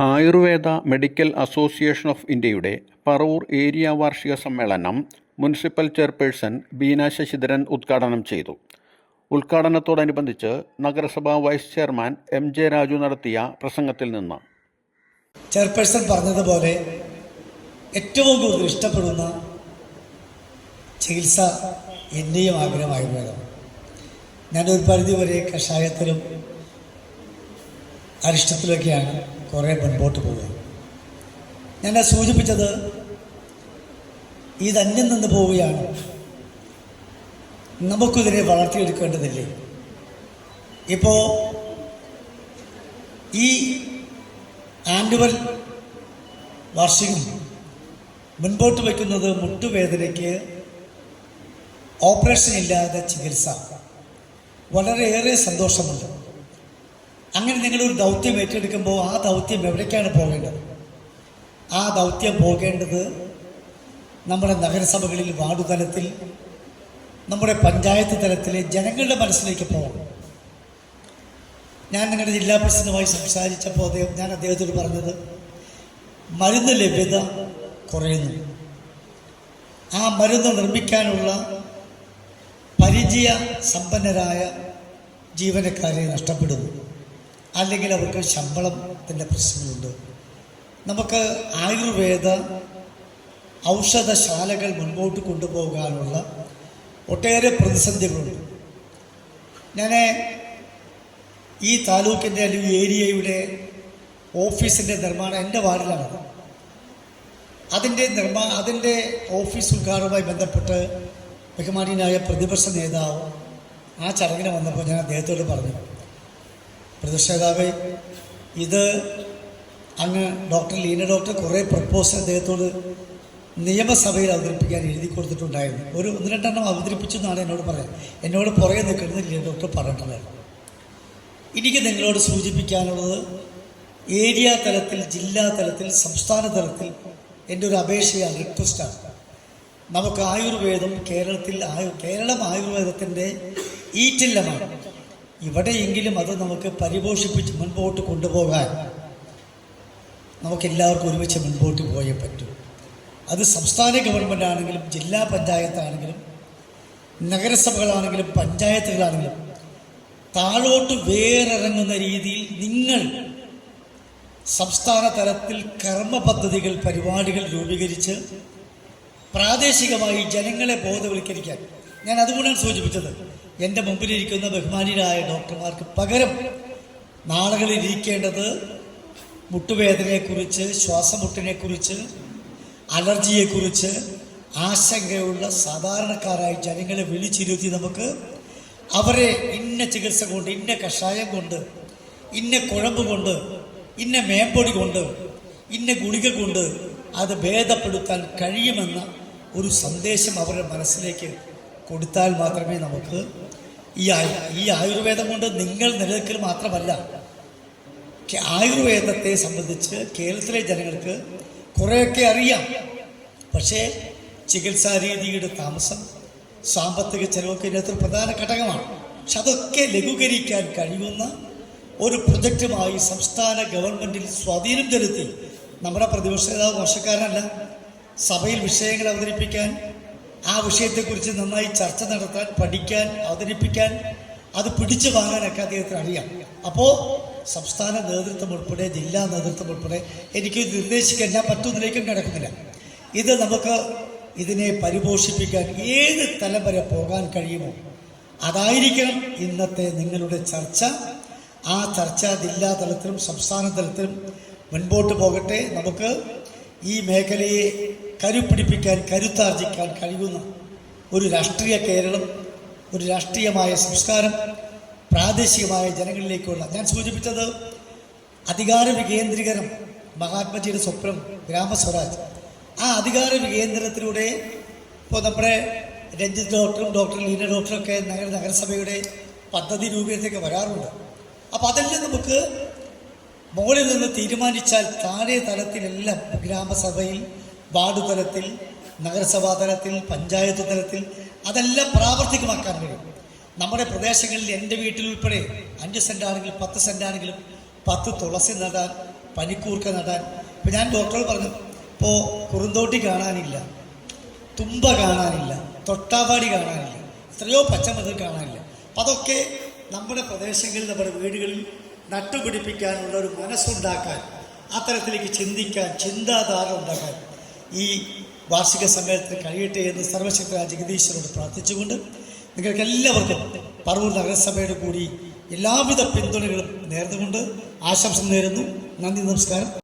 Ayurveda medical association of ഇന്ത്യയുടെ Paravur area വാർഷിക സമ്മേളനം മുനിസിപ്പൽ ചെയർപേഴ്സൺ ബീന ശശിധരൻ ഉദ്ഘാടനം ചെയ്തു. ഉദ്ഘാടനത്തോടനുബന്ധിച്ച് നഗരസഭാ വൈസ് ചെയർമാൻ എം.ജെ. രാജു നടത്തിയ പ്രസംഗത്തിൽ നിന്ന് ചെയർപേഴ്സൺ പറഞ്ഞതുപോലെ ഏറ്റവും കൂടുതൽ ഇഷ്ടപ്പെടുന്ന ചികിത്സ എൻ്റെയും ആഗ്രഹം ആയുർവേദം. ഞാനൊരു പരിധിവരെ കഷായത്തിലും അരിഷ്ടത്തിലൊക്കെയാണ് കുറേ മുൻപോട്ട് പോവുക. ഞാൻ സൂചിപ്പിച്ചത് ഇതന്യം നിന്ന് പോവുകയാണ്, നമുക്കിതിനെ വളർത്തിയെടുക്കേണ്ടതില്ലേ. ഇപ്പോൾ ഈ ആനുവൽ വാർഷികം മുൻപോട്ട് വയ്ക്കുന്നത് മുട്ടുവേദനയ്ക്ക് ഓപ്പറേഷൻ ഇല്ലാതെ ചികിത്സ. വളരെയേറെ സന്തോഷമുണ്ട്. അങ്ങനെ നിങ്ങളൊരു ദൗത്യം ഏറ്റെടുക്കുമ്പോൾ ആ ദൗത്യം എവിടേക്കാണ് പോകേണ്ടത്? ആ ദൗത്യം പോകേണ്ടത് നമ്മുടെ നഗരസഭകളിൽ, വാർഡ് തലത്തിൽ, നമ്മുടെ പഞ്ചായത്ത് തലത്തിലെ ജനങ്ങളുടെ മനസ്സിലേക്ക് പോകണം. ഞാൻ നിങ്ങളുടെ ജില്ലാ പ്രസിഡന്റുമായി സംസാരിച്ചപ്പോൾ ഞാൻ അദ്ദേഹത്തോട് പറഞ്ഞത്, മരുന്ന് ലഭ്യത കുറയുന്നു. ആ മരുന്ന് നിർമ്മിക്കാനുള്ള പരിചയ സമ്പന്നരായ ജീവനക്കാരെ നഷ്ടപ്പെടുന്നു. അല്ലെങ്കിൽ അവർക്ക് ശമ്പളത്തിൻ്റെ പ്രശ്നങ്ങളുണ്ട്. നമുക്ക് ആയുർവേദ ഔഷധശാലകൾ മുൻപോട്ട് കൊണ്ടുപോകാനുള്ള ഒട്ടേറെ പ്രതിസന്ധികളുണ്ട്. ഞാൻ ഈ താലൂക്കിൻ്റെ അല്ലെങ്കിൽ ഏരിയയുടെ ഓഫീസിൻ്റെ നിർമ്മാണം എൻ്റെ വാർഡിലാണ്. അതിൻ്റെ ഓഫീസ് ഉദ്ഘാടനവുമായി ബന്ധപ്പെട്ട് ബഹുമാനീയനായ പ്രതിപക്ഷ നേതാവ് ആ ചടങ്ങിന് വന്നപ്പോൾ ഞാൻ അദ്ദേഹത്തോട് പറഞ്ഞു, പ്രതിപക്ഷ നേതാവ്, ഇത് അങ്ങ് ഡോക്ടർ ലീന ഡോക്ടർ കുറേ പ്രപ്പോസൽ അദ്ദേഹത്തോട് നിയമസഭയിൽ അവതരിപ്പിക്കാൻ എഴുതി കൊടുത്തിട്ടുണ്ടായിരുന്നു. ഒന്ന് രണ്ടെണ്ണം അവതരിപ്പിച്ചു എന്നാണ് എന്നോട് പറയാം. എന്നോട് പുറകെ നിൽക്കുന്നത് ലീന ഡോക്ടർ പറഞ്ഞിട്ടുണ്ടായിരുന്നു. എനിക്ക് നിങ്ങളോട് സൂചിപ്പിക്കാനുള്ളത്, ഏരിയ തലത്തിൽ, ജില്ലാ തലത്തിൽ, സംസ്ഥാന തലത്തിൽ എൻ്റെ ഒരു അപേക്ഷയാണ്, റിക്വസ്റ്റാണ്. നമുക്ക് ആയുർവേദം കേരളം ആയുർവേദത്തിൻ്റെ ഈറ്റില്ലമാണ്. ഇവിടെയെങ്കിലും അത് നമുക്ക് പരിപോഷിപ്പിച്ച് മുൻപോട്ട് കൊണ്ടുപോകാൻ നമുക്കെല്ലാവർക്കും ഒരുമിച്ച് മുൻപോട്ട് പോയേ പറ്റൂ. അത് സംസ്ഥാന ഗവൺമെൻറ് ആണെങ്കിലും, ജില്ലാ പഞ്ചായത്താണെങ്കിലും, നഗരസഭകളാണെങ്കിലും, പഞ്ചായത്തുകളാണെങ്കിലും താഴോട്ട് വേറിറങ്ങുന്ന രീതിയിൽ നിങ്ങൾ സംസ്ഥാന തലത്തിൽ കർമ്മ പദ്ധതികൾ, പരിപാടികൾ രൂപീകരിച്ച് പ്രാദേശികമായി ജനങ്ങളെ ബോധവൽക്കരിക്കാൻ, ഞാൻ അതുകൊണ്ടാണ് സൂചിപ്പിച്ചത്, എൻ്റെ മുമ്പിലിരിക്കുന്ന ബഹുമാനീയരായ ഡോക്ടർമാർക്ക് പകരം നാളുകളിൽ ഇരിക്കേണ്ടത് മുട്ടുവേദനയെക്കുറിച്ച്, ശ്വാസമുട്ടിനെക്കുറിച്ച്, അലർജിയെക്കുറിച്ച് ആശങ്കയുള്ള സാധാരണക്കാരായ ജനങ്ങളെ വിളിച്ചിരുത്തി നമുക്ക് അവരെ ഇന്ന ചികിത്സ കൊണ്ട്, ഇന്ന കഷായം കൊണ്ട്, ഇന്ന കുഴമ്പ് കൊണ്ട്, ഇന്ന മേമ്പൊടി കൊണ്ട്, ഇന്ന ഗുളിക കൊണ്ട് അത് ഭേദപ്പെടുത്താൻ കഴിയുമെന്ന ഒരു സന്ദേശം അവരുടെ മനസ്സിലേക്ക് കൊടുത്താൽ മാത്രമേ നമുക്ക് ഈ ആയുർവേദം കൊണ്ട് നിങ്ങൾ നിലനിൽക്കൽ മാത്രമല്ല, ആയുർവേദത്തെ സംബന്ധിച്ച് കേരളത്തിലെ ജനങ്ങൾക്ക് കുറേയൊക്കെ അറിയാം. പക്ഷേ ചികിത്സാ രീതിയുടെ താമസം, സാമ്പത്തിക ചെലവൊക്കെ ഇതിനകത്ത് പ്രധാന ഘടകമാണ്. പക്ഷെ അതൊക്കെ ലഘൂകരിക്കാൻ കഴിയുന്ന ഒരു പ്രൊജക്റ്റുമായി സംസ്ഥാന ഗവൺമെൻറ്റിൽ സ്വാധീനം ചെലുത്തി. നമ്മുടെ പ്രതിപക്ഷ നേതാവ് മോശക്കാരനല്ല. സഭയിൽ വിഷയങ്ങൾ അവതരിപ്പിക്കാൻ, ആ വിഷയത്തെക്കുറിച്ച് നന്നായി ചർച്ച നടത്താൻ, പഠിക്കാൻ, അവതരിപ്പിക്കാൻ, അത് പിടിച്ചു വാങ്ങാനൊക്കെ അദ്ദേഹത്തിന് അറിയാം. അപ്പോൾ സംസ്ഥാന നേതൃത്വം ഉൾപ്പെടെ, ജില്ലാ നേതൃത്വം ഉൾപ്പെടെ എനിക്ക് നിർദ്ദേശിക്കാൻ ഞാൻ മറ്റൊന്നിലേക്കും കിടക്കുന്നില്ല. ഇത് നമുക്ക് ഇതിനെ പരിപോഷിപ്പിക്കാൻ ഏത് തലം വരെ പോകാൻ കഴിയുമോ അതായിരിക്കണം ഇന്നത്തെ നിങ്ങളുടെ ചർച്ച. ആ ചർച്ച ജില്ലാ തലത്തിലും സംസ്ഥാന തലത്തിലും മുൻപോട്ട് പോകട്ടെ. നമുക്ക് ഈ മേഖലയെ കരുപിടിപ്പിക്കാൻ, കരുത്താർജിക്കാൻ കഴിയുന്ന ഒരു രാഷ്ട്രീയ കേരളം, ഒരു രാഷ്ട്രീയമായ സംസ്കാരം പ്രാദേശികമായ ജനങ്ങളിലേക്കുള്ള, ഞാൻ സൂചിപ്പിച്ചത് അധികാര വികേന്ദ്രീകരണം, മഹാത്മജിയുടെ സ്വപ്നം ഗ്രാമസ്വരാജ്. ആ അധികാര വികേന്ദ്രത്തിലൂടെ ഇപ്പോൾ നമ്മുടെ രഞ്ജിത്ത് ഡോക്ടറും ഡോക്ടർ ലീന ഡോക്ടറൊക്കെ നഗരസഭയുടെ പദ്ധതി രൂപീകരണത്തിലേക്ക് വരാറുണ്ട്. അപ്പോൾ അതെല്ലാം നമുക്ക് മുകളിൽ നിന്ന് തീരുമാനിച്ചാൽ താഴെ തലത്തിലെല്ലാം, ഗ്രാമസഭയിൽ, വാർഡ് തലത്തിൽ, നഗരസഭാ തലത്തിൽ, പഞ്ചായത്ത് തലത്തിൽ അതെല്ലാം പ്രാവർത്തികമാക്കാൻ കഴിയും. നമ്മുടെ പ്രദേശങ്ങളിൽ എൻ്റെ വീട്ടിലുൾപ്പെടെ 5 സെൻറ്റാണെങ്കിലും 10 സെൻറ്റാണെങ്കിലും 10 തുളസി നടാൻ പനിക്കൂർക്ക നടാൻ. ഇപ്പം ഞാൻ ഡോക്ടറോട് പറഞ്ഞു, ഇപ്പോൾ കുറുന്തോട്ടി കാണാനില്ല, തുമ്പ കാണാനില്ല, തൊട്ടാവാടി കാണാനില്ല, എത്രയോ പച്ചമൃഗം കാണാനില്ല. അപ്പം അതൊക്കെ നമ്മുടെ പ്രദേശങ്ങളിൽ, നമ്മുടെ വീടുകളിൽ നട്ടുപിടിപ്പിക്കാനുള്ള ഒരു മനസ്സുണ്ടാക്കാൻ, അത്തരത്തിലേക്ക് ചിന്തിക്കാൻ, ചിന്താധാര ഉണ്ടാക്കാൻ ഈ വാർഷിക സമ്മേളനത്തിന് കഴിയട്ടെ എന്ന് സർവശക്തനായ ജഗദീശ്വരനോട് പ്രാർത്ഥിച്ചുകൊണ്ട് നിങ്ങൾക്ക് എല്ലാവർക്കും പറവൂർ നഗരസഭയുടെ കൂടി എല്ലാവിധ പിന്തുണകളും നേർന്നുകൊണ്ട് ആശംസ നേരുന്നു. നന്ദി, നമസ്കാരം.